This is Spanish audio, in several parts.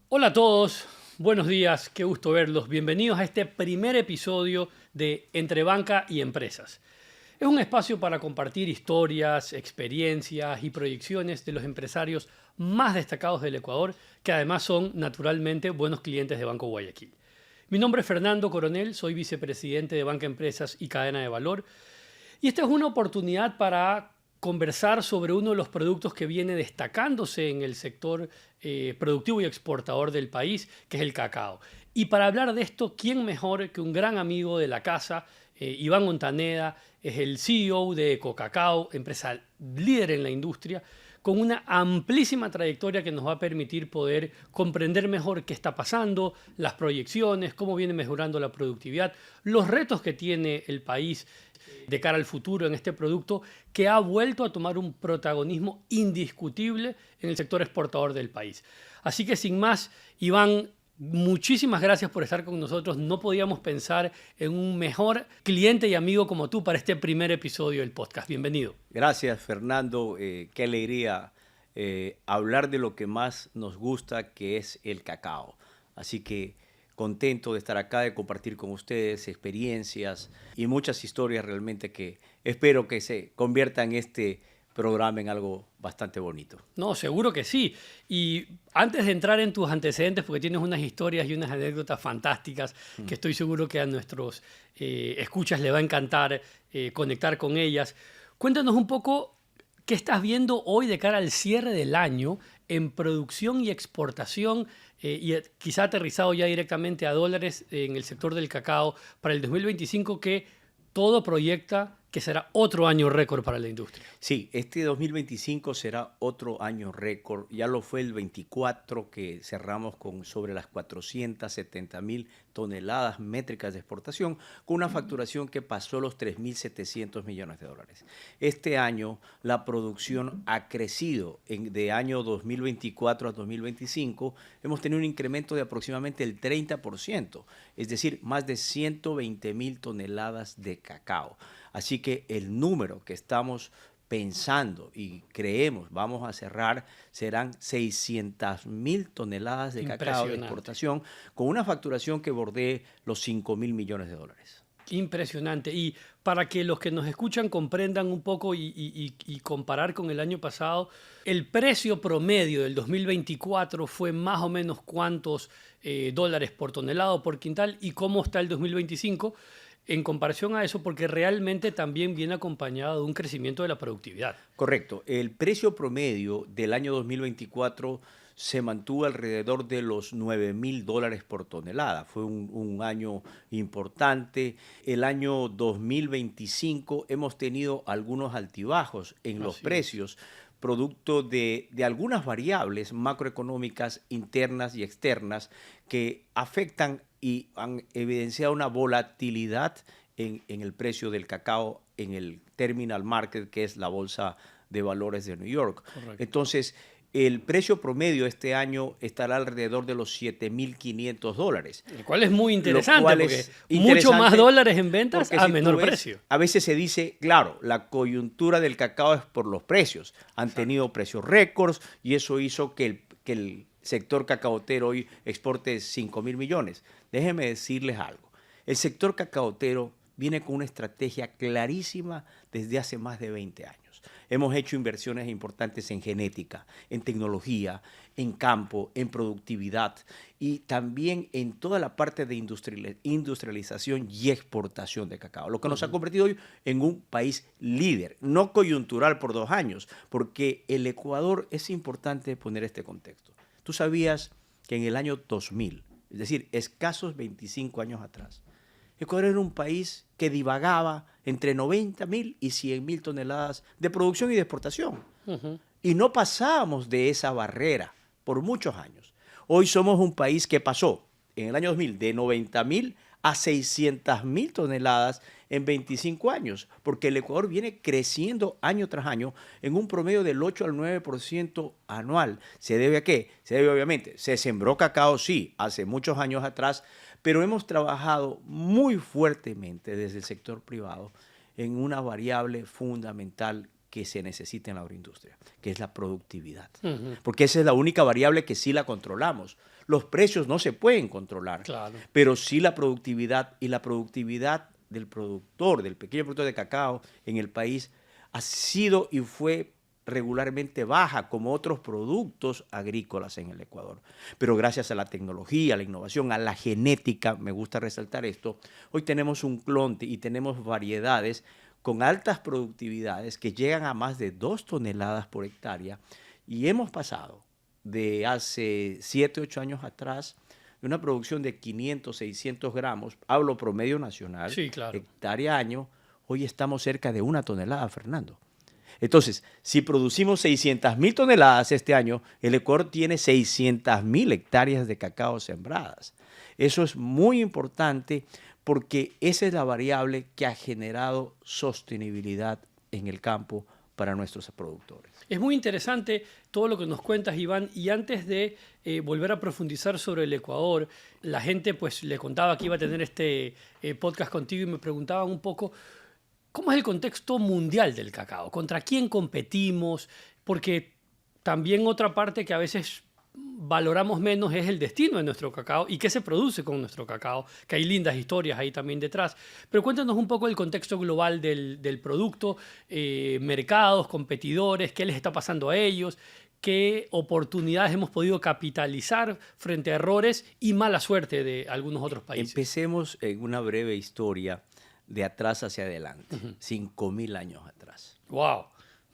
Hola a todos, buenos días, qué gusto verlos. Bienvenidos a este primer episodio de Entre Banca y Empresas. Es un espacio para compartir historias, experiencias y proyecciones de los empresarios más destacados del Ecuador, que además son naturalmente buenos clientes de Banco Guayaquil. Mi nombre es Fernando Coronel, soy vicepresidente de Banca Empresas y Cadena de Valor. Y esta es una oportunidad para conversar sobre uno de los productos que viene destacándose en el sector productivo y exportador del país, que es el cacao. Y para hablar de esto, ¿quién mejor que un gran amigo de la casa? Iván Montaneda es el CEO de EcoCacao, empresa líder en la industria, con una amplísima trayectoria que nos va a permitir poder comprender mejor qué está pasando, las proyecciones, cómo viene mejorando la productividad, los retos que tiene el país de cara al futuro en este producto que ha vuelto a tomar un protagonismo indiscutible en el sector exportador del país. Así que sin más, Iván, muchísimas gracias por estar con nosotros. No podíamos pensar en un mejor cliente y amigo como tú para este primer episodio del podcast. Bienvenido. Gracias, Fernando. Qué alegría hablar de lo que más nos gusta, que es el cacao. Así que contento de estar acá, de compartir con ustedes experiencias y muchas historias realmente que espero que se conviertan este programa en algo bastante bonito. No, seguro que sí. Y antes de entrar en tus antecedentes, porque tienes unas historias y unas anécdotas fantásticas que estoy seguro que a nuestros escuchas le va a encantar conectar con ellas, cuéntanos un poco qué estás viendo hoy de cara al cierre del año en producción y exportación quizá aterrizado ya directamente a dólares en el sector del cacao para el 2025 que todo proyecta que será otro año récord para la industria. Sí, este 2025 será otro año récord. Ya lo fue el 24 que cerramos con sobre las 470.000 toneladas métricas de exportación, con una facturación que pasó los 3.700 millones de dólares. Este año la producción ha crecido. De año 2024 a 2025 hemos tenido un incremento de aproximadamente el 30%, es decir, más de 120.000 toneladas de cacao. Así que el número que estamos pensando y creemos vamos a cerrar serán 600.000 toneladas de cacao de exportación con una facturación que bordee los 5.000 millones de dólares. Impresionante. Y para que los que nos escuchan comprendan un poco y comparar con el año pasado, el precio promedio del 2024 fue más o menos cuántos dólares por tonelada o por quintal y cómo está el 2025 en comparación a eso, porque realmente también viene acompañado de un crecimiento de la productividad. Correcto. El precio promedio del año 2024 se mantuvo alrededor de los 9.000 dólares por tonelada. Fue un año importante. El año 2025 hemos tenido algunos altibajos en los precios, producto de algunas variables macroeconómicas internas y externas que afectan y han evidenciado una volatilidad en el precio del cacao en el terminal market, que es la bolsa de valores de New York. Correcto. Entonces, el precio promedio este año estará alrededor de los 7.500 dólares. Lo cual es muy interesante, porque Es mucho más interesante dólares en ventas a si menor ves, precio. a veces se dice, claro, la coyuntura del cacao es por los precios. Han tenido precios récords y eso hizo que el sector cacaotero hoy exporte 5.000 millones. Déjenme decirles algo. El sector cacaotero viene con una estrategia clarísima desde hace más de 20 años. Hemos hecho inversiones importantes en genética, en tecnología, en campo, en productividad y también en toda la parte de industrialización y exportación de cacao, lo que nos ha convertido hoy en un país líder, no coyuntural por 2 años, porque el Ecuador es importante poner este contexto. Tú sabías que en el año 2000, es decir, escasos 25 años atrás, Ecuador era un país que divagaba entre 90.000 y 100.000 toneladas de producción y de exportación. Y no pasábamos de esa barrera por muchos años. Hoy somos un país que pasó en el año 2000 de 90.000 a 600.000 toneladas en 25 años, porque el Ecuador viene creciendo año tras año en un promedio del 8 al 9% anual. ¿Se debe a qué? Se debe obviamente, se sembró cacao, sí, hace muchos años atrás, pero hemos trabajado muy fuertemente desde el sector privado en una variable fundamental que se necesita en la agroindustria, que es la productividad. Ujú. Porque esa es la única variable que sí la controlamos. Los precios no se pueden controlar, Claro. pero sí la productividad, y la productividad del productor, del pequeño productor de cacao en el país ha sido y fue regularmente baja como otros productos agrícolas en el Ecuador. Pero gracias a la tecnología, a la innovación, a la genética, me gusta resaltar esto, hoy tenemos un clon y tenemos variedades con altas productividades que llegan a más de 2 toneladas por hectárea, y hemos pasado de hace 7, 8 años atrás de una producción de 500, 600 gramos, hablo promedio nacional, Sí, claro. hectárea año, hoy estamos cerca de 1 tonelada, Fernando. Entonces, si producimos 600.000 toneladas este año, el Ecuador tiene 600.000 hectáreas de cacao sembradas. Eso es muy importante porque esa es la variable que ha generado sostenibilidad en el campo para nuestros productores. Es muy interesante todo lo que nos cuentas, Iván, y antes de volver a profundizar sobre el Ecuador, la gente pues le contaba que iba a tener este podcast contigo y me preguntaban un poco cómo es el contexto mundial del cacao, contra quién competimos, porque también otra parte que a veces valoramos menos es el destino de nuestro cacao y qué se produce con nuestro cacao, que hay lindas historias ahí también detrás. Pero cuéntanos un poco el contexto global del producto, mercados, competidores, qué les está pasando a ellos, qué oportunidades hemos podido capitalizar frente a errores y mala suerte de algunos otros países. Empecemos en una breve historia de atrás hacia adelante, 5.000 años atrás. ¡Wow!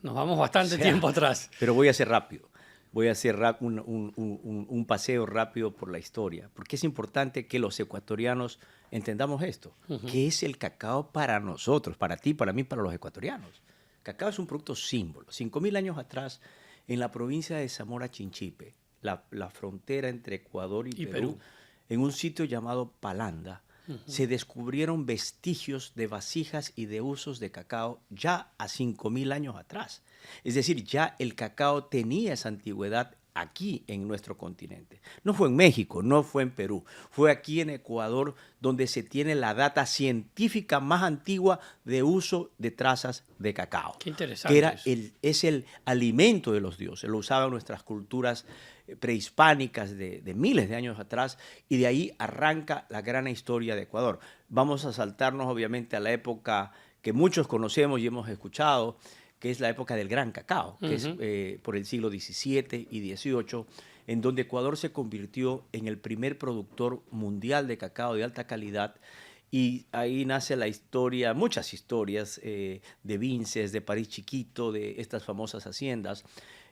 Nos vamos bastante O sea, tiempo atrás. Pero voy a ser rápido. Voy a hacer un paseo rápido por la historia, porque es importante que los ecuatorianos entendamos esto. ¿Qué es el cacao para nosotros, para ti, para mí, para los ecuatorianos? Cacao es un producto símbolo. 5.000 años atrás, en la provincia de Zamora Chinchipe, la frontera entre Ecuador y Perú, en un sitio llamado Palanda, se descubrieron vestigios de vasijas y de usos de cacao ya a 5.000 años atrás. Es decir, ya el cacao tenía esa antigüedad aquí en nuestro continente. No fue en México, no fue en Perú, fue aquí en Ecuador donde se tiene la data científica más antigua de uso de trazas de cacao. Qué interesante. Que era es el alimento de los dioses, lo usaban nuestras culturas prehispánicas de miles de años atrás, y de ahí arranca la gran historia de Ecuador. Vamos a saltarnos obviamente a la época que muchos conocemos y hemos escuchado, que es la época del gran cacao, que es por el siglo XVII y XVIII, en donde Ecuador se convirtió en el primer productor mundial de cacao de alta calidad. Y ahí nace la historia, muchas historias de Vinces, de París Chiquito, de estas famosas haciendas.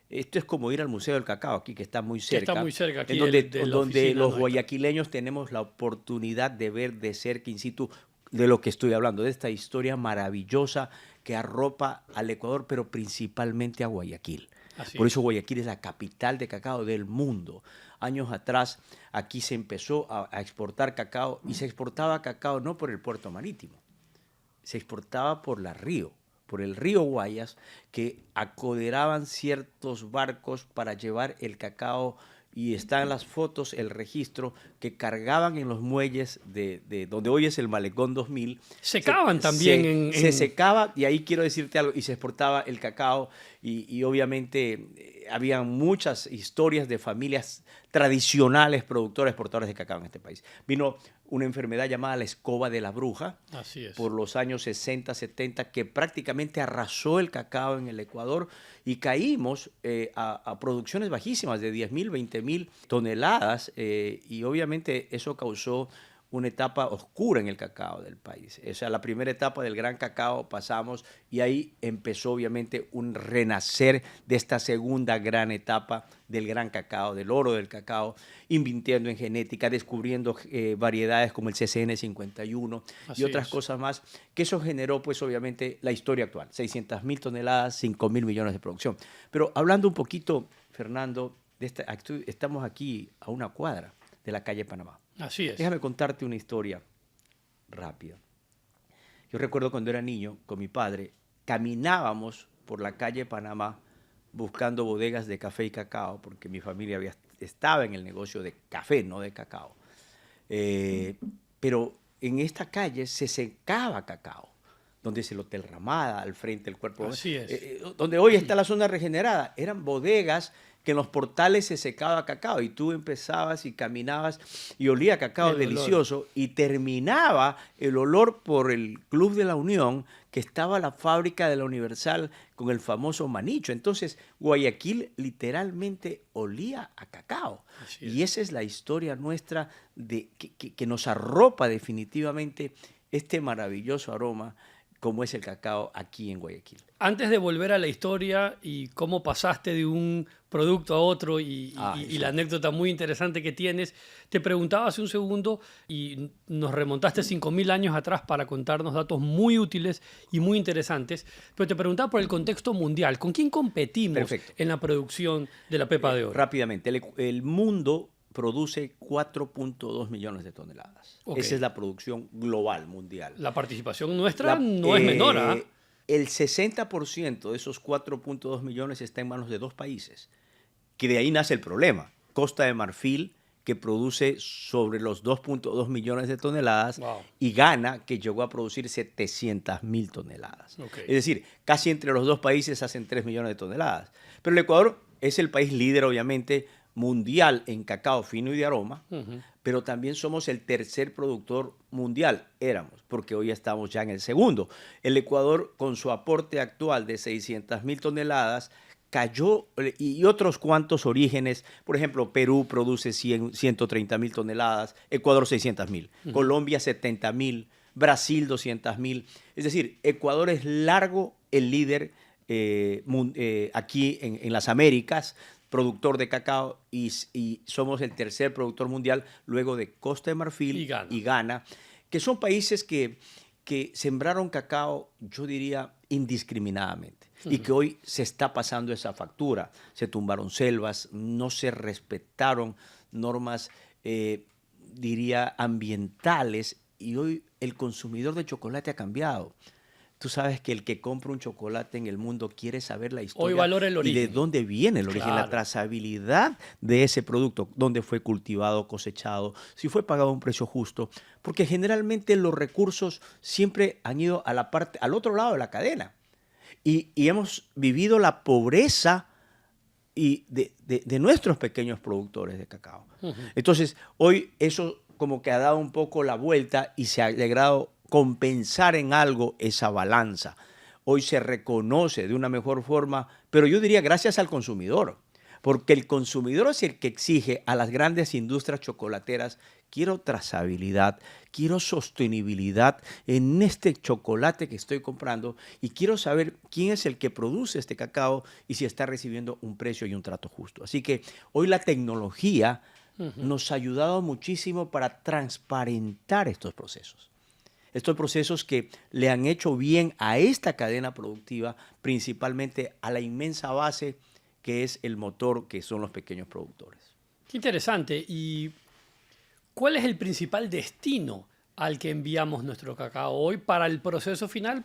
Esto es como ir al Museo del Cacao aquí, que está muy cerca. Que está muy cerca aquí en donde, de la donde oficina los nuestra. guayaquileños tenemos la oportunidad de ver de cerca in situ de lo que estoy hablando, de esta historia maravillosa que arropa al Ecuador, pero principalmente a Guayaquil. Por eso Guayaquil es la capital de cacao del mundo. Años atrás aquí se empezó a exportar cacao, y se exportaba cacao no por el puerto marítimo, se exportaba por el río Guayas, que acoderaban ciertos barcos para llevar el cacao, y están las fotos, el registro, que cargaban en los muelles de donde hoy es el Malecón 2000. Secaban también. Se secaba, y ahí quiero decirte algo, y se exportaba el cacao, y obviamente había muchas historias de familias tradicionales, productores, exportadores de cacao en este país. Vino una enfermedad llamada la escoba de la bruja. Así es. Por los años 60, 70, que prácticamente arrasó el cacao en el Ecuador, y caímos a producciones bajísimas de 10.000, 20.000 toneladas, y obviamente eso causó una etapa oscura en el cacao del país. O sea, la primera etapa del gran cacao pasamos, y ahí empezó obviamente un renacer de esta segunda gran etapa del gran cacao, del oro del cacao, invirtiendo en genética, descubriendo variedades como el CCN 51 y otras cosas más, que eso generó pues obviamente la historia actual, 600.000 toneladas, 5.000 millones de producción. Pero hablando un poquito, Fernando, estamos aquí a una cuadra de la calle Panamá. Así es. Déjame contarte una historia rápida. Yo recuerdo cuando era niño, con mi padre, caminábamos por la calle Panamá buscando bodegas de café y cacao, porque mi familia estaba en el negocio de café, no de cacao. Pero en esta calle se secaba cacao. donde es el Hotel Ramada, al frente del Cuerpo. Así es. Donde hoy está la zona regenerada. Eran bodegas que en los portales se secaba cacao y tú empezabas y caminabas y olía cacao El delicioso y terminaba el olor por el Club de la Unión, que estaba la fábrica de la Universal con el famoso manicho. Entonces, Guayaquil literalmente olía a cacao. Así es. Y esa es la historia nuestra que nos arropa definitivamente este maravilloso aroma como es el cacao aquí en Guayaquil. Antes de volver a la historia y cómo pasaste de un producto a otro y la anécdota muy interesante que tienes, te preguntaba hace un segundo y nos remontaste 5.000 años atrás para contarnos datos muy útiles y muy interesantes, pero te preguntaba por el contexto mundial. ¿Con quién competimos Perfecto. en la producción de la pepa de oro? Rápidamente, el mundo produce 4.2 millones de toneladas. Ok. Esa es la producción global, mundial. La participación nuestra no es menor, ¿ah? El 60% de esos 4.2 millones está en manos de 2 países, que de ahí nace el problema. Costa de Marfil, que produce sobre los 2.2 millones de toneladas, Wow. y Ghana, que llegó a producir 700.000 toneladas. Ok. Es decir, casi entre los 2 países hacen 3 millones de toneladas. Pero el Ecuador es el país líder, obviamente, mundial en cacao fino y de aroma, pero también somos el tercer productor mundial, éramos, porque hoy estamos ya en el segundo. El Ecuador, con su aporte actual de 600.000 toneladas, cayó, y otros cuantos orígenes, por ejemplo, Perú produce 130.000 toneladas, Ecuador 600.000, Colombia 70.000, Brasil 200.000. Es decir, Ecuador es largo el líder aquí en las Américas, productor de cacao, y somos el tercer productor mundial luego de Costa de Marfil y Ghana, que son países que sembraron cacao, yo diría, indiscriminadamente, y que hoy se está pasando esa factura. Se tumbaron selvas, no se respetaron normas, diría, ambientales, y hoy el consumidor de chocolate ha cambiado. Tú sabes que el que compra un chocolate en el mundo quiere saber la historia. Hoy valora el origen. Y de dónde viene el origen, Claro. la trazabilidad de ese producto, dónde fue cultivado, cosechado, si fue pagado a un precio justo, porque generalmente los recursos siempre han ido a la parte, al otro lado de la cadena. Y hemos vivido la pobreza de nuestros pequeños productores de cacao. Entonces, hoy eso como que ha dado un poco la vuelta y se ha logrado compensar en algo esa balanza. Hoy se reconoce de una mejor forma, pero yo diría gracias al consumidor, porque el consumidor es el que exige a las grandes industrias chocolateras: quiero trazabilidad, quiero sostenibilidad en este chocolate que estoy comprando y quiero saber quién es el que produce este cacao y si está recibiendo un precio y un trato justo. Así que hoy la tecnología nos ha ayudado muchísimo para transparentar estos procesos. Estos procesos que le han hecho bien a esta cadena productiva, principalmente a la inmensa base que es el motor, que son los pequeños productores. Qué interesante. ¿Y cuál es el principal destino al que enviamos nuestro cacao hoy para el proceso final?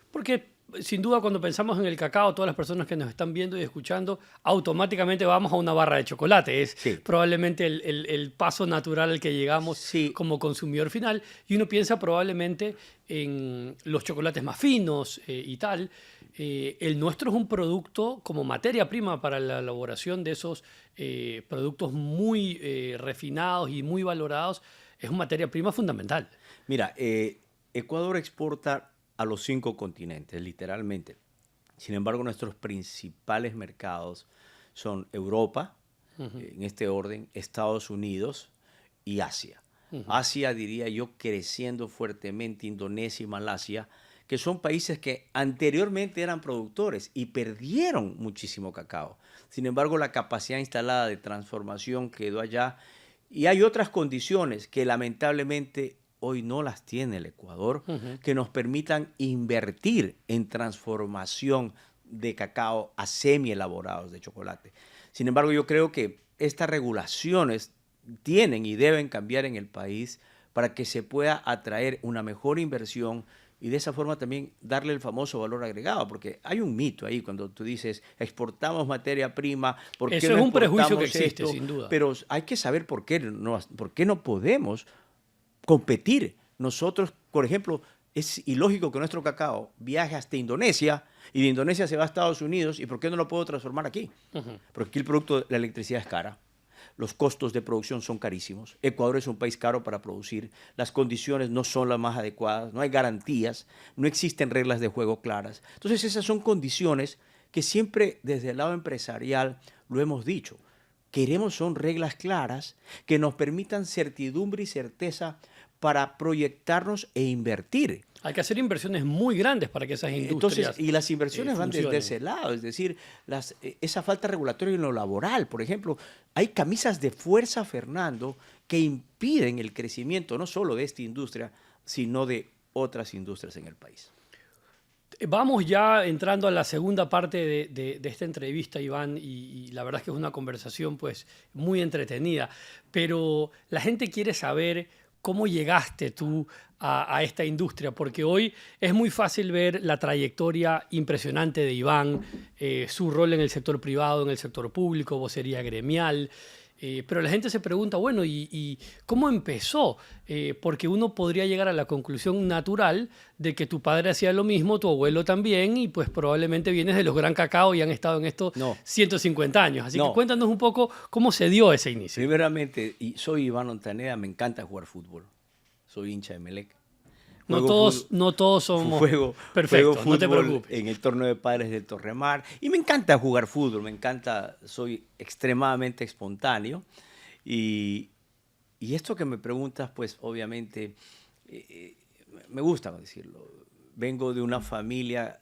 Porque sin duda cuando pensamos en el cacao, todas las personas que nos están viendo y escuchando, automáticamente vamos a una barra de chocolate. Es probablemente el paso natural al que llegamos como consumidor final. Y uno piensa probablemente en los chocolates más finos y tal. El nuestro es un producto como materia prima para la elaboración de esos productos muy refinados y muy valorados. Es una materia prima fundamental. Mira, Ecuador exporta a los 5 continentes, literalmente. Sin embargo, nuestros principales mercados son Europa, en este orden, Estados Unidos y Asia. Asia, diría yo, creciendo fuertemente, Indonesia y Malasia, que son países que anteriormente eran productores y perdieron muchísimo cacao. Sin embargo, la capacidad instalada de transformación quedó allá, y hay otras condiciones que lamentablemente hoy no las tiene el Ecuador, que nos permitan invertir en transformación de cacao a semi-elaborados de chocolate. Sin embargo, yo creo que estas regulaciones tienen y deben cambiar en el país para que se pueda atraer una mejor inversión y de esa forma también darle el famoso valor agregado, porque hay un mito ahí cuando tú dices exportamos materia prima, ¿por qué eso no es un prejuicio que exportamos existe, esto? sin duda. Pero hay que saber por qué no podemos competir. Nosotros, por ejemplo, es ilógico que nuestro cacao viaje hasta Indonesia y de Indonesia se va a Estados Unidos. ¿Y por qué no lo puedo transformar aquí? Porque aquí el producto, la electricidad es cara. Los costos de producción son carísimos. Ecuador es un país caro para producir. Las condiciones no son las más adecuadas. No hay garantías. No existen reglas de juego claras. Entonces esas son condiciones que siempre desde el lado empresarial lo hemos dicho. Queremos son reglas claras que nos permitan certidumbre y certeza para proyectarnos e invertir. Hay que hacer inversiones muy grandes para que esas industrias Entonces, y las inversiones van desde funcionen. ese lado, es decir, esa falta regulatoria en lo laboral, por ejemplo, hay camisas de fuerza, Fernando, que impiden el crecimiento no solo de esta industria, sino de otras industrias en el país. Vamos ya entrando a la segunda parte de esta entrevista, Iván, y la verdad es que es una conversación pues muy entretenida, pero la gente quiere saber cómo llegaste tú a esta industria, porque hoy es muy fácil ver la trayectoria impresionante de Iván, su rol en el sector privado, en el sector público, vocería gremial. Pero la gente se pregunta, bueno, ¿y cómo empezó? Porque uno podría llegar a la conclusión natural de que tu padre hacía lo mismo, tu abuelo también, y pues probablemente vienes de los Gran Cacao y han estado en esto 150 años. Así que cuéntanos un poco cómo se dio ese inicio. Primeramente, soy Iván Ontaneda, me encanta jugar fútbol. Soy hincha de Emelec. No todos somos perfectos, no te preocupes. En el torneo de padres del Torremar. Y me encanta jugar fútbol, me encanta, soy extremadamente espontáneo. Y esto que me preguntas, pues obviamente me gusta decirlo. Vengo de una familia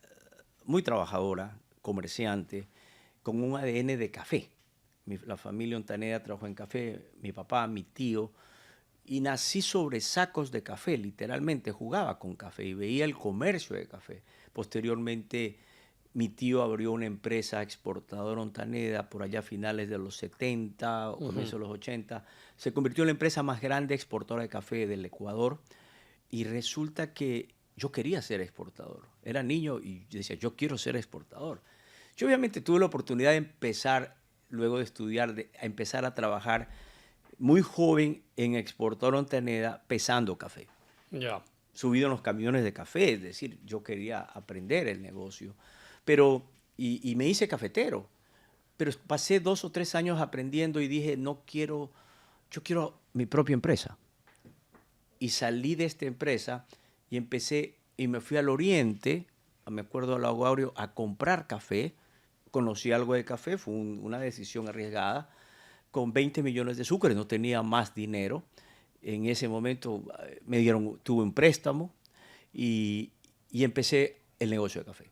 muy trabajadora, comerciante, con un ADN de café. La familia Ontaneda trabajó en café, mi papá, mi tío. Y nací sobre sacos de café, literalmente jugaba con café y veía el comercio de café. Posteriormente, mi tío abrió una empresa exportadora Ontaneda por allá a finales de los 70 o comienzos de los 80. Se convirtió en la empresa más grande exportadora de café del Ecuador y resulta que yo quería ser exportador. Era niño y yo decía, yo quiero ser exportador. Yo obviamente tuve la oportunidad de empezar, luego de estudiar, a empezar a trabajar muy joven en Exportador Ontaneda pesando café. Subido en los camiones de café, es decir, yo quería aprender el negocio. Pero, y me hice cafetero, pero pasé 2 o 3 años aprendiendo y dije, yo quiero mi propia empresa. Y salí de esta empresa y empecé, y me fui al oriente, me acuerdo al Aguario, a comprar café. Conocí algo de café, fue una decisión arriesgada. Con 20 millones de azúcares, no tenía más dinero. En ese momento tuve un préstamo y empecé el negocio de café.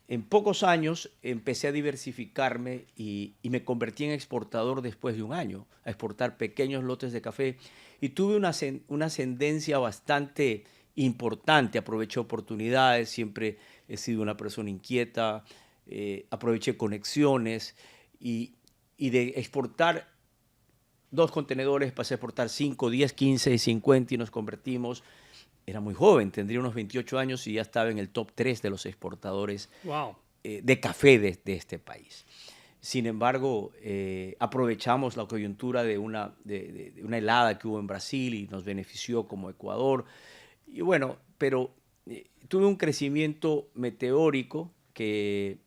En pocos años empecé a diversificarme y me convertí en exportador después de un año, a exportar pequeños lotes de café y tuve una ascendencia bastante importante. Aproveché oportunidades, siempre he sido una persona inquieta, aproveché conexiones y de exportar 2 contenedores pasé a exportar 5, 10, 15, 50 y nos convertimos. Era muy joven, tendría unos 28 años y ya estaba en el top 3 de los exportadores de café de este país. Sin embargo, aprovechamos la coyuntura de una helada que hubo en Brasil y nos benefició como Ecuador. Y bueno, pero tuve un crecimiento meteórico que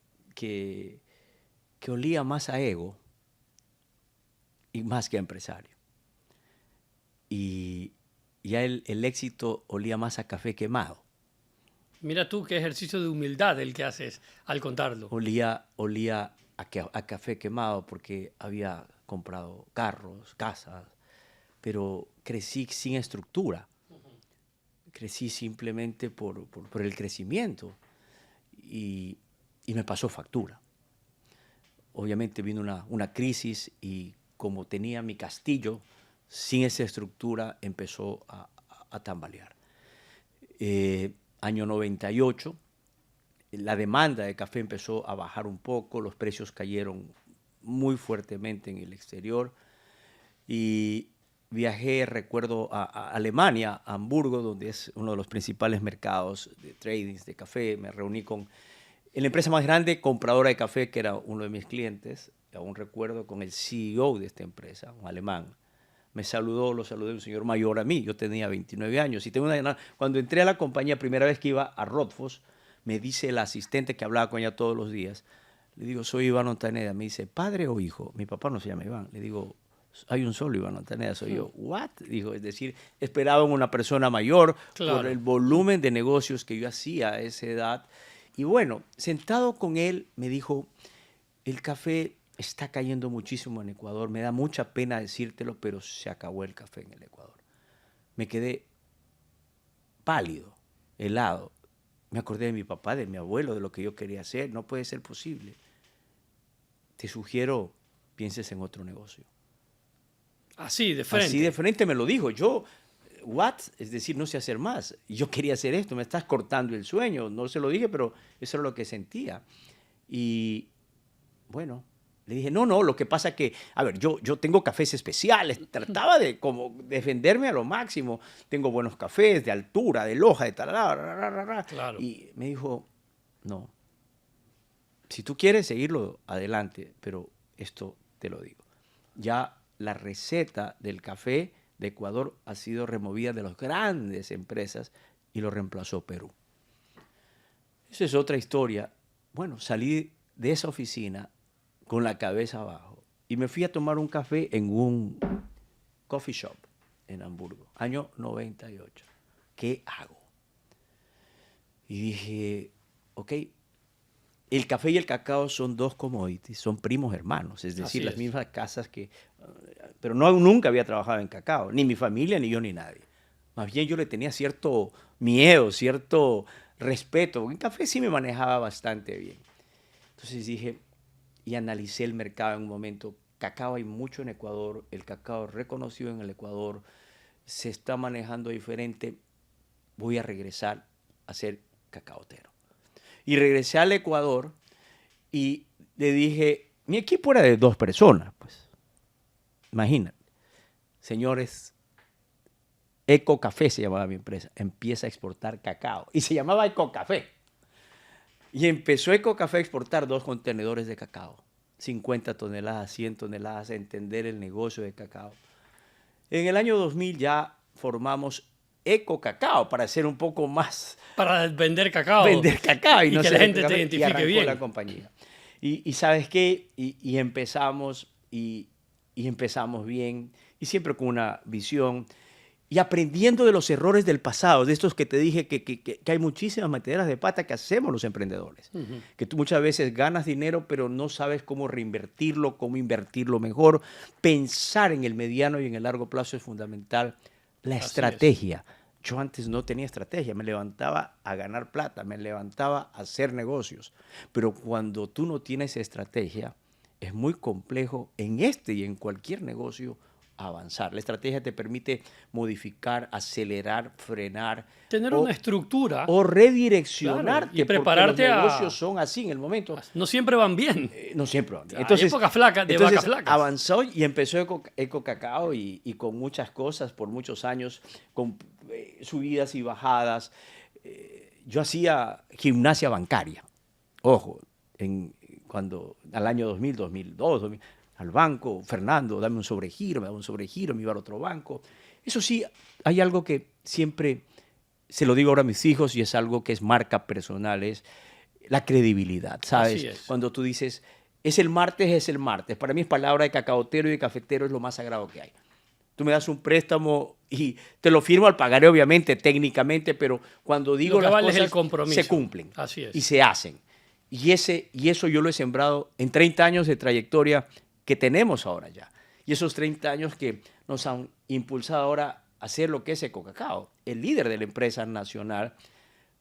olía más a ego y más que a empresario. Y ya el éxito olía más a café quemado. Mira tú qué ejercicio de humildad el que haces al contarlo. Olía a café quemado porque había comprado carros, casas, pero crecí sin estructura. Crecí simplemente por el crecimiento y me pasó factura. Obviamente vino una crisis y como tenía mi castillo, sin esa estructura empezó a tambalear. Año 98, la demanda de café empezó a bajar un poco, los precios cayeron muy fuertemente en el exterior y viajé, recuerdo, a Alemania, a Hamburgo, donde es uno de los principales mercados de trading de café. Me reuní con la empresa más grande compradora de café, que era uno de mis clientes. Aún recuerdo con el CEO de esta empresa, un alemán. me saludó, lo saludé, un señor mayor a mí, yo tenía 29 años. Y cuando entré a la compañía, primera vez que iba a Rothfuss, me dice el asistente que hablaba con ella todos los días, le digo, soy Iván Ontaneda. Me dice, ¿padre o hijo? Mi papá no se llama Iván. Le digo, hay un solo Iván Ontaneda, soy yo. ¿What? Dijo, es decir, esperaban una persona mayor por el volumen de negocios que yo hacía a esa edad. Y bueno, sentado con él, me dijo, el café está cayendo muchísimo en Ecuador. Me da mucha pena decírtelo, pero se acabó el café en el Ecuador. Me quedé pálido, helado. Me acordé de mi papá, de mi abuelo, de lo que yo quería hacer. No puede ser posible. Te sugiero, pienses en otro negocio. Así, de frente. Así de frente me lo dijo. Yo, what? Es decir, no sé hacer más. Yo quería hacer esto, me estás cortando el sueño. No se lo dije, pero eso era lo que sentía. Y bueno, le dije, no, lo que pasa que, a ver, yo tengo cafés especiales. Trataba de como defenderme a lo máximo. Tengo buenos cafés de altura, de loja, de tal. Claro. Y me dijo, no. Si tú quieres seguirlo, adelante, pero esto te lo digo. Ya la receta del café de Ecuador ha sido removida de las grandes empresas y lo reemplazó Perú. Esa es otra historia. Bueno, salí de esa oficina con la cabeza abajo y me fui a tomar un café en un coffee shop en Hamburgo, año 98. ¿Qué hago? Y dije, ok, el café y el cacao son dos commodities, son primos hermanos, es decir, las mismas casas que... Pero nunca había trabajado en cacao, ni mi familia, ni yo, ni nadie. Más bien yo le tenía cierto miedo, cierto respeto. En café sí me manejaba bastante bien. Entonces dije, y analicé el mercado en un momento. Cacao hay mucho en Ecuador, el cacao reconocido en el Ecuador, se está manejando diferente. Voy a regresar a ser cacaotero. Y regresé al Ecuador y le dije, mi equipo era de 2 personas, pues. Imagínate. Señores, Eco Café se llamaba mi empresa. Empieza a exportar cacao. Y se llamaba Eco Café. Y empezó Eco Café a exportar 2 contenedores de cacao. 50 toneladas, 100 toneladas, a entender el negocio de cacao. En el año 2000 ya formamos Eco Cacao para hacer un poco más... Para vender cacao. Vender cacao y no que la gente te identifique bien. La compañía. Y ¿sabes qué? Y empezamos bien y siempre con una visión y aprendiendo de los errores del pasado, de estos que te dije que hay muchísimas metedoras de pata que hacemos los emprendedores. Que tú muchas veces ganas dinero, pero no sabes cómo reinvertirlo, cómo invertirlo mejor. Pensar en el mediano y en el largo plazo es fundamental. La estrategia. Yo antes no tenía estrategia, me levantaba a ganar plata, me levantaba a hacer negocios. Pero cuando tú no tienes estrategia, es muy complejo en este y en cualquier negocio avanzar. La estrategia te permite modificar, acelerar, frenar. Tener una estructura. O redireccionarte. Claro, y prepararte porque los negocios son así en el momento. No siempre van bien. No siempre van bien. Entonces, hay épocas flacas, de vacas flacas. Avanzó y empezó Eco Cacao y con muchas cosas por muchos años, con subidas y bajadas. Yo hacía gimnasia bancaria. Ojo, cuando al año 2000, 2002, 2000, al banco, Fernando, dame un sobregiro, me daba un sobregiro, me iba al otro banco. Eso sí, hay algo que siempre se lo digo ahora a mis hijos y es algo que es marca personal, es la credibilidad, ¿sabes? Así es. Cuando tú dices, es el martes, es el martes. Para mí es palabra de cacaotero y de cafetero, es lo más sagrado que hay. Tú me das un préstamo y te lo firmo al pagaré, obviamente, técnicamente, pero cuando digo las cosas, el compromiso. Se cumplen. Así es. Y se hacen. Y eso yo lo he sembrado en 30 años de trayectoria que tenemos ahora ya. Y esos 30 años que nos han impulsado ahora a hacer lo que es Eco Cacao, el líder de la empresa nacional.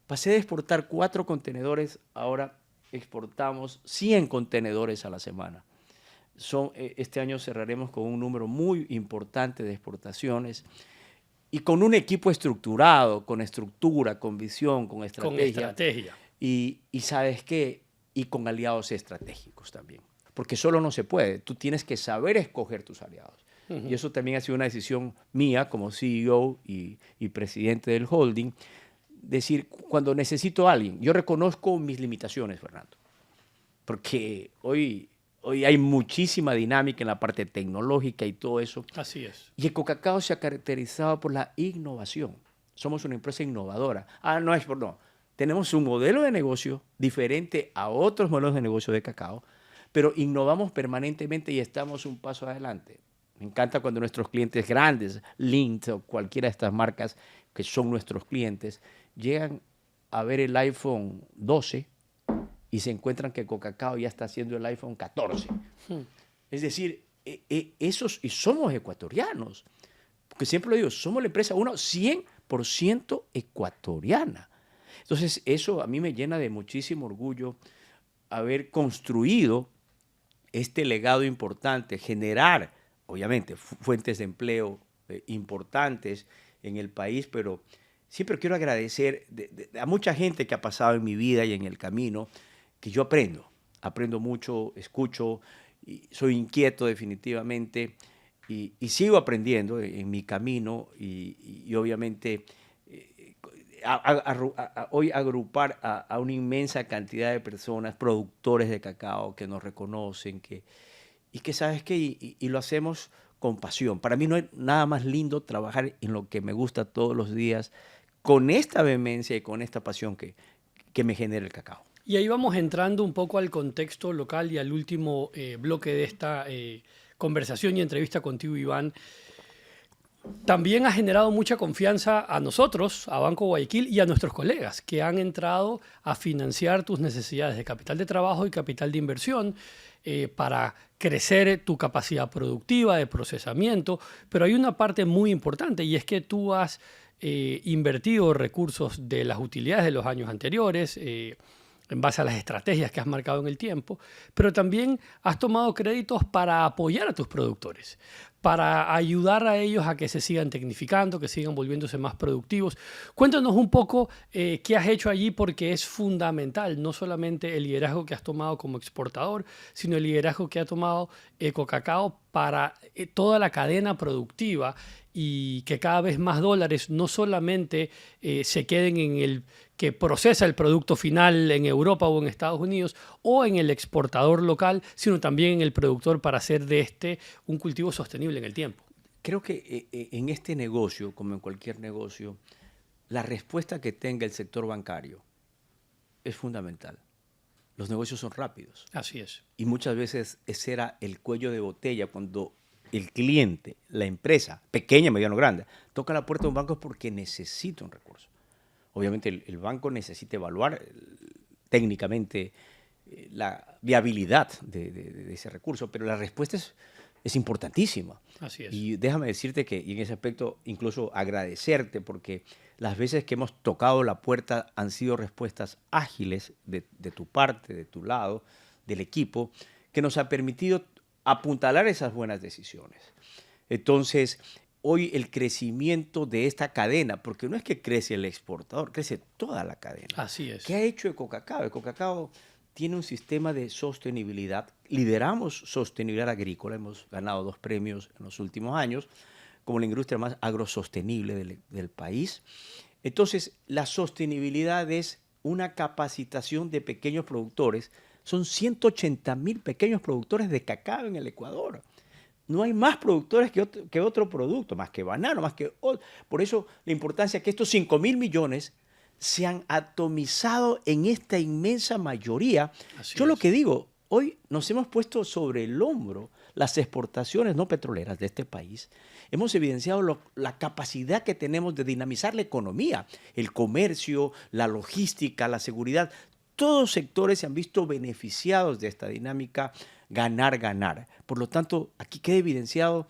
Pasé de exportar 4 contenedores, ahora exportamos 100 contenedores a la semana. Este año cerraremos con un número muy importante de exportaciones y con un equipo estructurado, con estructura, con visión, con estrategia. Con estrategia. Y ¿sabes qué? Y con aliados estratégicos también. Porque solo no se puede. Tú tienes que saber escoger tus aliados. Y eso también ha sido una decisión mía como CEO y presidente del holding. Decir, cuando necesito a alguien, yo reconozco mis limitaciones, Fernando. Porque hoy hoy hay muchísima dinámica en la parte tecnológica y todo eso. Así es. Y Ecocacao se ha caracterizado por la innovación. Somos una empresa innovadora. No. Tenemos un modelo de negocio diferente a otros modelos de negocio de cacao, pero innovamos permanentemente y estamos un paso adelante. Me encanta cuando nuestros clientes grandes, Lindt o cualquiera de estas marcas que son nuestros clientes, llegan a ver el iPhone 12 y se encuentran que Ecocacao ya está haciendo el iPhone 14. Es decir, y somos ecuatorianos. Porque siempre lo digo, somos la empresa 100% ecuatoriana. Entonces, eso a mí me llena de muchísimo orgullo haber construido este legado importante, generar, obviamente, fuentes de empleo importantes en el país, pero siempre quiero agradecer a mucha gente que ha pasado en mi vida y en el camino, que yo aprendo mucho, escucho, y soy inquieto definitivamente, y sigo aprendiendo en mi camino, y obviamente hoy agrupar a una inmensa cantidad de personas, productores de cacao que nos reconocen, y que sabes qué, y lo hacemos con pasión. Para mí no hay nada más lindo trabajar en lo que me gusta todos los días, con esta vehemencia y con esta pasión que me genera el cacao. Y ahí vamos entrando un poco al contexto local y al último bloque de esta conversación y entrevista contigo, Iván. También ha generado mucha confianza a nosotros, a Banco Guayaquil y a nuestros colegas que han entrado a financiar tus necesidades de capital de trabajo y capital de inversión para crecer tu capacidad productiva de procesamiento. Pero hay una parte muy importante y es que tú has invertido recursos de las utilidades de los años anteriores en base a las estrategias que has marcado en el tiempo, pero también has tomado créditos para apoyar a tus productores, para ayudar a ellos a que se sigan tecnificando, que sigan volviéndose más productivos. Cuéntanos un poco qué has hecho allí, porque es fundamental, no solamente el liderazgo que has tomado como exportador, sino el liderazgo que ha tomado Ecocacao para toda la cadena productiva y que cada vez más dólares no solamente se queden en el que procesa el producto final en Europa o en Estados Unidos o en el exportador local, sino también en el productor para hacer de este un cultivo sostenible en el tiempo. Creo que en este negocio, como en cualquier negocio, la respuesta que tenga el sector bancario es fundamental. Los negocios son rápidos. Así es. Y muchas veces ese era el cuello de botella cuando el cliente, la empresa, pequeña, mediana o grande, toca la puerta de un banco porque necesita un recurso. Obviamente el banco necesita evaluar técnicamente la viabilidad de ese recurso, pero la respuesta es importantísima. Así es. Y déjame decirte que, y en ese aspecto, incluso agradecerte, porque las veces que hemos tocado la puerta han sido respuestas ágiles de tu parte, de tu lado, del equipo, que nos ha permitido apuntalar esas buenas decisiones. Entonces, hoy el crecimiento de esta cadena, porque no es que crece el exportador, crece toda la cadena. Así es. ¿Qué ha hecho Ecocacao? Ecocacao tiene un sistema de sostenibilidad. Lideramos sostenibilidad agrícola, hemos ganado 2 premios en los últimos años, como la industria más agrosostenible del país. Entonces, la sostenibilidad es una capacitación de pequeños productores. Son 180,000 pequeños productores de cacao en el Ecuador. No hay más productores que otro producto, más que banano, más que otro. Por eso la importancia que estos 5,000 millones se han atomizado en esta inmensa mayoría. Yo lo que digo, hoy nos hemos puesto sobre el hombro las exportaciones no petroleras de este país. Hemos evidenciado la capacidad que tenemos de dinamizar la economía, el comercio, la logística, la seguridad. Todos sectores se han visto beneficiados de esta dinámica ganar, ganar. Por lo tanto, aquí queda evidenciado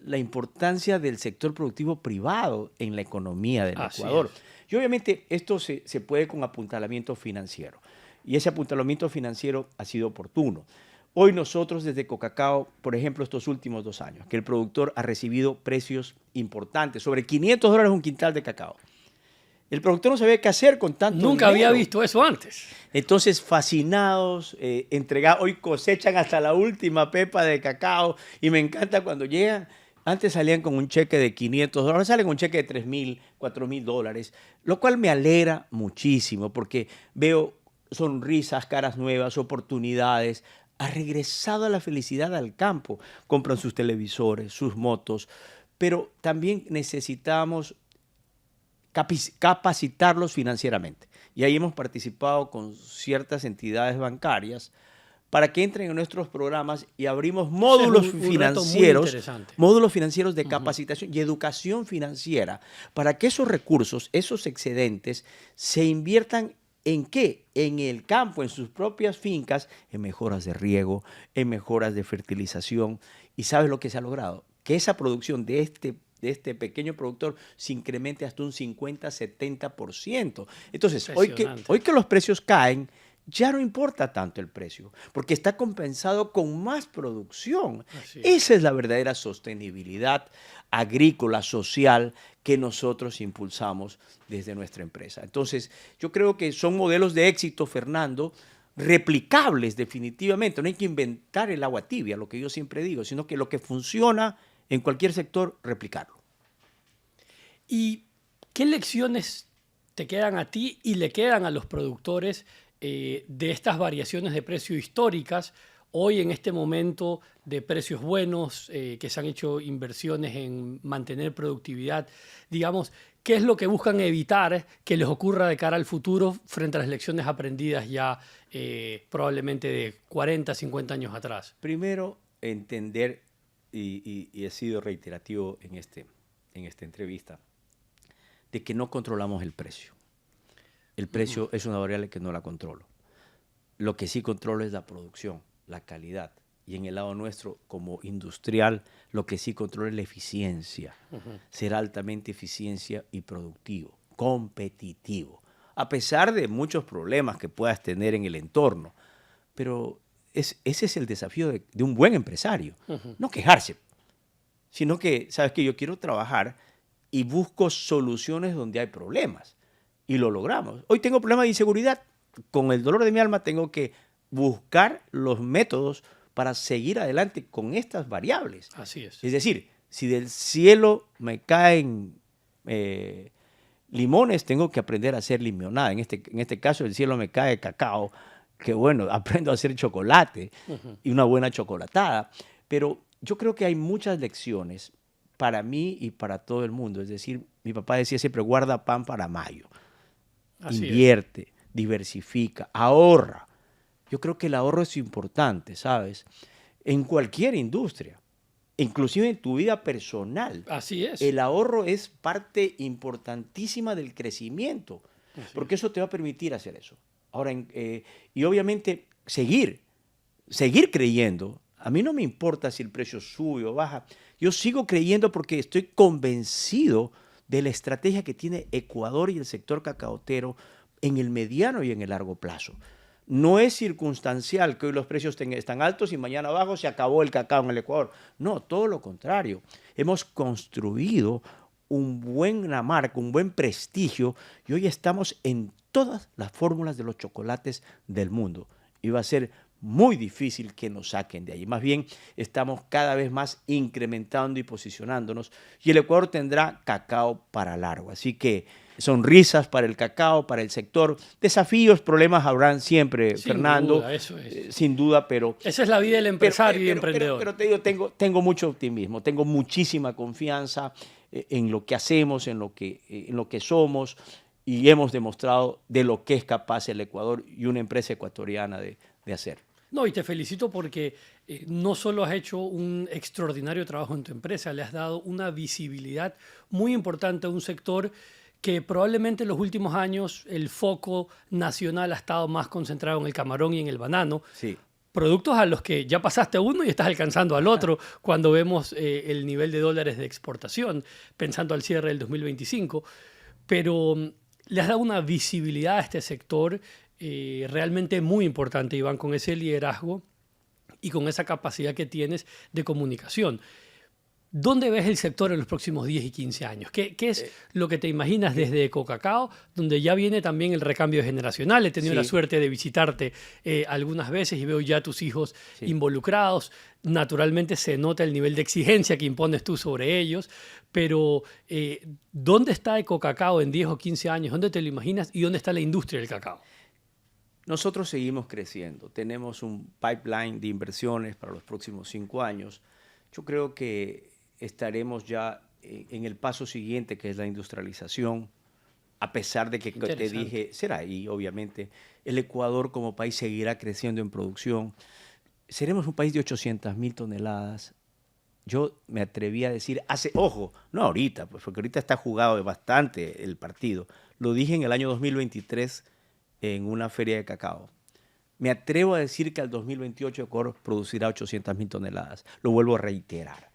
la importancia del sector productivo privado en la economía del Ecuador. Y obviamente esto se puede con apuntalamiento financiero. Y ese apuntalamiento financiero ha sido oportuno. Hoy nosotros desde Ecocacao, por ejemplo, estos últimos 2 años, que el productor ha recibido precios importantes, sobre $500 un quintal de cacao. El productor no sabía qué hacer con tanto Nunca dinero. había visto eso antes. Entonces, fascinados, entregados, hoy cosechan hasta la última pepa de cacao y me encanta cuando llegan. Antes salían con un cheque de $500, ahora salen con un cheque de $3,000, $4,000, lo cual me alegra muchísimo porque veo sonrisas, caras nuevas, oportunidades. ha regresado a la felicidad al campo. Compran sus televisores, sus motos, pero también necesitamos capacitarlos financieramente. Y ahí hemos participado con ciertas entidades bancarias para que entren en nuestros programas y abrimos módulos financieros de capacitación y educación financiera para que esos recursos, esos excedentes, se inviertan ¿en qué? En el campo, en sus propias fincas, en mejoras de riego, en mejoras de fertilización. ¿Y sabes lo que se ha logrado? Que esa producción de este pequeño productor se incremente hasta un 50-70%. Entonces, hoy que los precios caen, ya no importa tanto el precio, porque está compensado con más producción. Esa es la verdadera sostenibilidad agrícola, social, que nosotros impulsamos desde nuestra empresa. Entonces, yo creo que son modelos de éxito, Fernando, replicables definitivamente. No hay que inventar el agua tibia, lo que yo siempre digo, sino que lo que funciona en cualquier sector, replicarlo. ¿Y qué lecciones te quedan a ti y le quedan a los productores de estas variaciones de precio históricas, hoy en este momento de precios buenos, que se han hecho inversiones en mantener productividad? Digamos, ¿qué es lo que buscan evitar que les ocurra de cara al futuro frente a las lecciones aprendidas ya probablemente de 40, 50 años atrás? Primero, entender, y he sido reiterativo en esta entrevista, de que no controlamos el precio. El precio es una variable que no la controlo. Lo que sí controlo es la producción, la calidad. Y en el lado nuestro, como industrial, lo que sí controlo es la eficiencia. Ser altamente eficiencia y productivo, competitivo. A pesar de muchos problemas que puedas tener en el entorno. Pero ese es el desafío de un buen empresario. No quejarse, sino que, ¿sabes qué? Yo quiero trabajar y busco soluciones donde hay problemas. Y lo logramos. Hoy tengo problemas de inseguridad. Con el dolor de mi alma tengo que buscar los métodos para seguir adelante con estas variables. Así es. Es decir, si del cielo me caen limones, tengo que aprender a hacer limonada. En este caso, del cielo me cae cacao, que bueno, aprendo a hacer chocolate y una buena chocolatada. Pero yo creo que hay muchas lecciones para mí y para todo el mundo. Es decir, mi papá decía siempre, guarda pan para mayo. Invierte, diversifica, ahorra. Yo creo que el ahorro es importante, ¿sabes? En cualquier industria, inclusive en tu vida personal. Así es. El ahorro es parte importantísima del crecimiento, porque eso te va a permitir hacer eso. Ahora, y obviamente seguir creyendo. A mí no me importa si el precio sube o baja. Yo sigo creyendo porque estoy convencido de la estrategia que tiene Ecuador y el sector cacaotero en el mediano y en el largo plazo. No es circunstancial que hoy los precios están altos y mañana abajo se acabó el cacao en el Ecuador. No, todo lo contrario. Hemos construido una marca, un buen prestigio y hoy estamos en todas las fórmulas de los chocolates del mundo. Y va a ser muy difícil que nos saquen de ahí. Más bien, estamos cada vez más incrementando y posicionándonos. Y el Ecuador tendrá cacao para largo. Así que sonrisas para el cacao, para el sector. Desafíos, problemas habrán siempre, sin Fernando. Duda, eso es. Sin duda, pero... Esa es la vida del empresario y emprendedor. Pero te digo, tengo mucho optimismo, tengo muchísima confianza en lo que hacemos, en lo que somos, y hemos demostrado de lo que es capaz el Ecuador y una empresa ecuatoriana de hacer. No, y te felicito porque no solo has hecho un extraordinario trabajo en tu empresa, le has dado una visibilidad muy importante a un sector que probablemente en los últimos años el foco nacional ha estado más concentrado en el camarón y en el banano. Sí. Productos a los que ya pasaste uno y estás alcanzando al otro cuando vemos el nivel de dólares de exportación, pensando al cierre del 2025. Pero le has dado una visibilidad a este sector realmente muy importante, Iván, con ese liderazgo y con esa capacidad que tienes de comunicación. ¿Dónde ves el sector en los próximos 10 y 15 años? ¿Qué es lo que te imaginas desde Ecocacao, donde ya viene también el recambio generacional? He tenido la suerte de visitarte algunas veces y veo ya a tus hijos involucrados. Naturalmente se nota el nivel de exigencia que impones tú sobre ellos, pero ¿dónde está Ecocacao en 10 o 15 años? ¿Dónde te lo imaginas y dónde está la industria del cacao? Nosotros seguimos creciendo. Tenemos un pipeline de inversiones para los próximos 5 años. Yo creo que estaremos ya en el paso siguiente, que es la industrialización, a pesar de que te dije, será, y obviamente el Ecuador como país seguirá creciendo en producción. Seremos un país de 800.000 toneladas. Yo me atreví a decir, ojo, no ahorita, pues porque ahorita está jugado bastante el partido. Lo dije en el año 2023 en una feria de cacao. Me atrevo a decir que al 2028 Ecuador producirá 800.000 toneladas. Lo vuelvo a reiterar.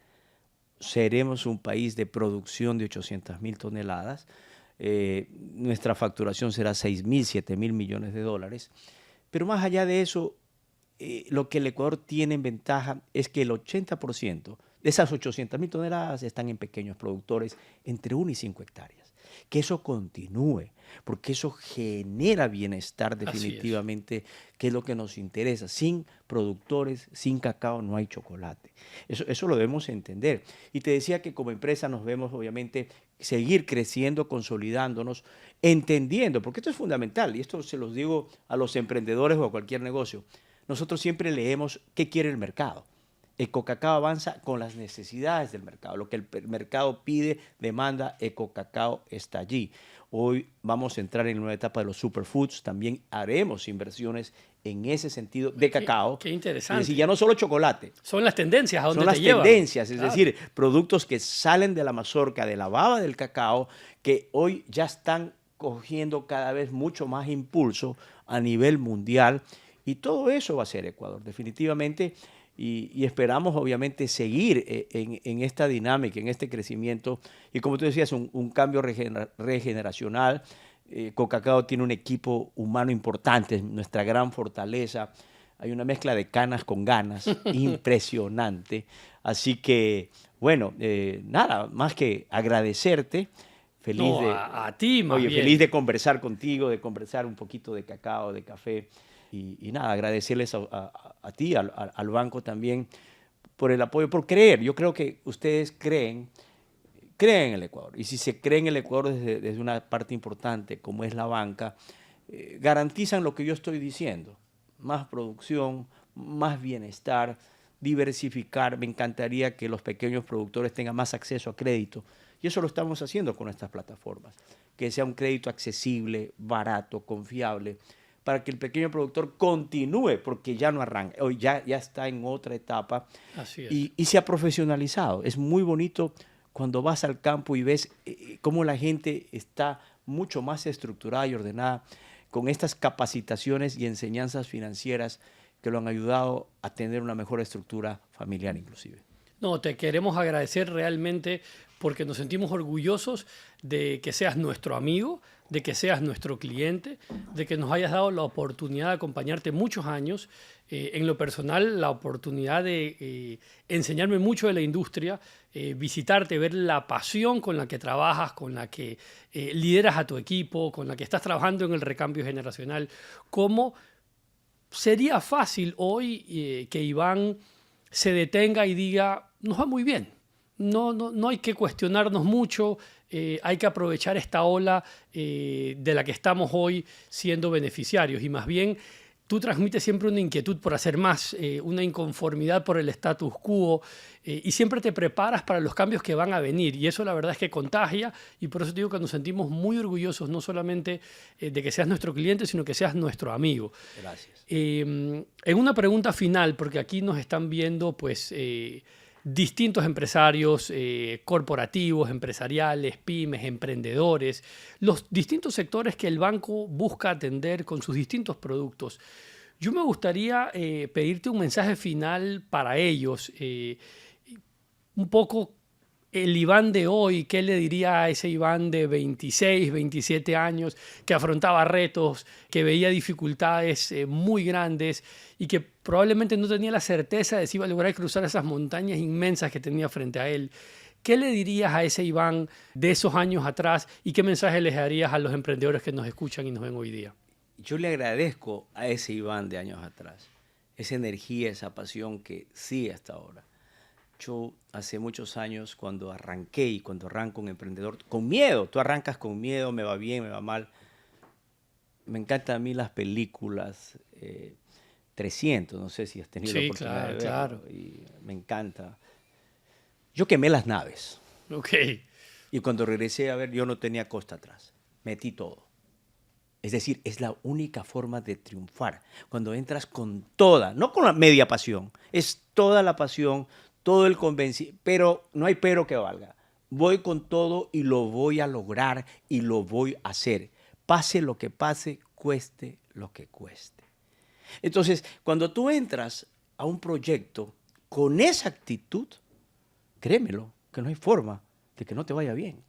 Seremos un país de producción de 800.000 toneladas. Nuestra facturación será 6.000, 7.000 millones de dólares. Pero más allá de eso, lo que el Ecuador tiene en ventaja es que el 80% de esas 800.000 toneladas están en pequeños productores entre 1 y 5 hectáreas. Que eso continúe, porque eso genera bienestar definitivamente, que es lo que nos interesa. Sin productores, sin cacao, no hay chocolate. Eso lo debemos entender. Y te decía que como empresa nos vemos, obviamente, seguir creciendo, consolidándonos, entendiendo, porque esto es fundamental, y esto se los digo a los emprendedores o a cualquier negocio. Nosotros siempre leemos qué quiere el mercado. Ecocacao avanza con las necesidades del mercado. Lo que el mercado pide, demanda, Ecocacao está allí. Hoy vamos a entrar en una etapa de los superfoods. También haremos inversiones en ese sentido de cacao. Qué interesante. Es decir, ya no solo chocolate. Son las tendencias a dónde te llevan. Son las tendencias, es claro. decir, productos que salen de la mazorca, de la baba del cacao, que hoy ya están cogiendo cada vez mucho más impulso a nivel mundial. Y todo eso va a ser Ecuador, definitivamente. Y esperamos, obviamente, seguir en esta dinámica, en este crecimiento. Y como tú decías, un cambio regeneracional. Cocacao tiene un equipo humano importante, nuestra gran fortaleza. Hay una mezcla de canas con ganas impresionante. Así que, bueno, nada más que agradecerte. Feliz a ti, más bien. Feliz de conversar contigo, de conversar un poquito de cacao, de café. Y nada, agradecerles a ti, al banco también, por el apoyo, por creer. Yo creo que ustedes creen en el Ecuador. Y si se cree en el Ecuador desde una parte importante, como es la banca, garantizan lo que yo estoy diciendo. Más producción, más bienestar, diversificar. Me encantaría que los pequeños productores tengan más acceso a crédito. Y eso lo estamos haciendo con estas plataformas. Que sea un crédito accesible, barato, confiable, para que el pequeño productor continúe, porque ya no arranca, hoy ya está en otra etapa. Así es. Y se ha profesionalizado. Es muy bonito cuando vas al campo y ves cómo la gente está mucho más estructurada y ordenada con estas capacitaciones y enseñanzas financieras que lo han ayudado a tener una mejor estructura familiar inclusive. No, te queremos agradecer realmente porque nos sentimos orgullosos de que seas nuestro amigo, de que seas nuestro cliente, de que nos hayas dado la oportunidad de acompañarte muchos años. En lo personal, la oportunidad de enseñarme mucho de la industria, visitarte, ver la pasión con la que trabajas, con la que lideras a tu equipo, con la que estás trabajando en el recambio generacional. Cómo sería fácil hoy que Iván se detenga y diga, nos va muy bien. No hay que cuestionarnos mucho, hay que aprovechar esta ola de la que estamos hoy siendo beneficiarios. Y más bien, tú transmites siempre una inquietud por hacer más, una inconformidad por el status quo, y siempre te preparas para los cambios que van a venir. Y eso la verdad es que contagia, y por eso te digo que nos sentimos muy orgullosos, no solamente de que seas nuestro cliente, sino que seas nuestro amigo. Gracias. En una pregunta final, porque aquí nos están viendo, pues... distintos empresarios corporativos, empresariales, pymes, emprendedores, los distintos sectores que el banco busca atender con sus distintos productos. Yo me gustaría pedirte un mensaje final para ellos, un poco el Iván de hoy, ¿qué le diría a ese Iván de 26, 27 años que afrontaba retos, que veía dificultades muy grandes y que probablemente no tenía la certeza de si iba a lograr cruzar esas montañas inmensas que tenía frente a él? ¿Qué le dirías a ese Iván de esos años atrás y qué mensaje les darías a los emprendedores que nos escuchan y nos ven hoy día? Yo le agradezco a ese Iván de años atrás, esa energía, esa pasión que sigue hasta ahora. Yo hace muchos años cuando arranqué y cuando arranco un emprendedor, con miedo, tú arrancas con miedo, me va bien, me va mal. me encantan a mí las películas 300, no sé si has tenido la Sí, oportunidad de verlo, claro. y me encanta. Yo quemé las naves Ok. y cuando regresé a ver yo no tenía costa atrás, metí todo. Es decir, es la única forma de triunfar, cuando entras con toda, no con la media pasión, es toda la pasión, todo el convencimiento, pero no hay pero que valga. Voy con todo y lo voy a lograr y lo voy a hacer. Pase lo que pase, cueste lo que cueste. Entonces, cuando tú entras a un proyecto con esa actitud, créemelo, que no hay forma de que no te vaya bien.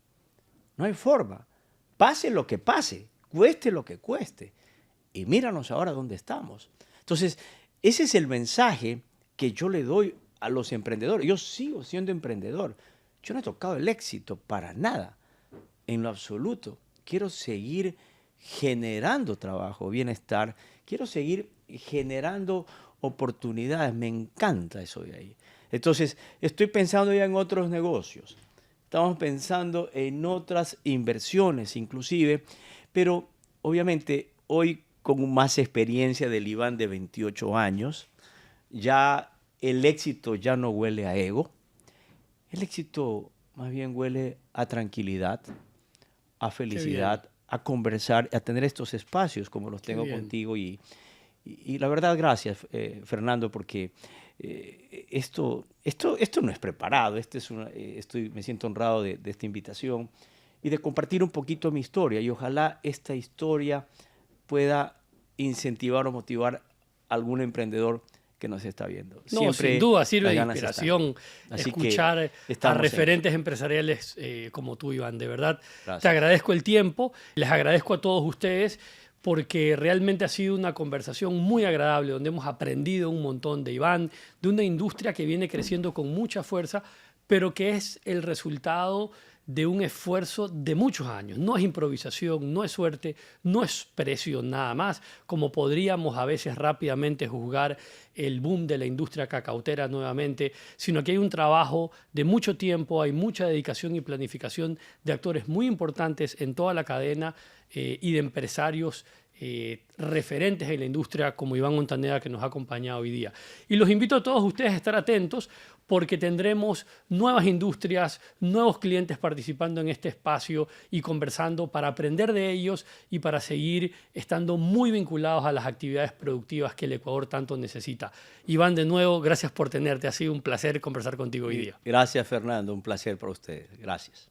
No hay forma. Pase lo que pase, cueste lo que cueste. Y míranos ahora dónde estamos. Entonces, ese es el mensaje que yo le doy a los emprendedores. Yo sigo siendo emprendedor. Yo no he tocado el éxito para nada, en lo absoluto. Quiero seguir generando trabajo, bienestar. Quiero seguir generando oportunidades. Me encanta eso de ahí. Entonces, estoy pensando ya en otros negocios. Estamos pensando en otras inversiones inclusive, pero obviamente hoy con más experiencia del Iván de 28 años, ya el éxito ya no huele a ego, el éxito más bien huele a tranquilidad, a Qué bien, felicidad, a conversar, a tener estos espacios como los qué tengo bien. contigo y la verdad, gracias, Fernando, porque esto no es preparado, me siento honrado de esta invitación y de compartir un poquito mi historia y ojalá esta historia pueda incentivar o motivar a algún emprendedor que nos está viendo. No, sin Siempre duda sirve las de ganas están. inspiración Así que escuchar a estamos en eso. referentes empresariales como tú, Iván. De verdad, te Gracias. agradezco el tiempo, les agradezco a todos ustedes porque realmente ha sido una conversación muy agradable donde hemos aprendido un montón de Iván, de una industria que viene creciendo con mucha fuerza, pero que es el resultado de un esfuerzo de muchos años. No es improvisación, no es suerte, no es precio nada más, como podríamos a veces rápidamente juzgar el boom de la industria cacautera nuevamente, sino que hay un trabajo de mucho tiempo, hay mucha dedicación y planificación de actores muy importantes en toda la cadena y de empresarios referentes en la industria como Iván Montaneda que nos ha acompañado hoy día. Y los invito a todos ustedes a estar atentos porque tendremos nuevas industrias, nuevos clientes participando en este espacio y conversando para aprender de ellos y para seguir estando muy vinculados a las actividades productivas que el Ecuador tanto necesita. Iván, de nuevo, gracias por tenerte. Ha sido un placer conversar contigo hoy día. Gracias, Fernando. Un placer para ustedes. Gracias.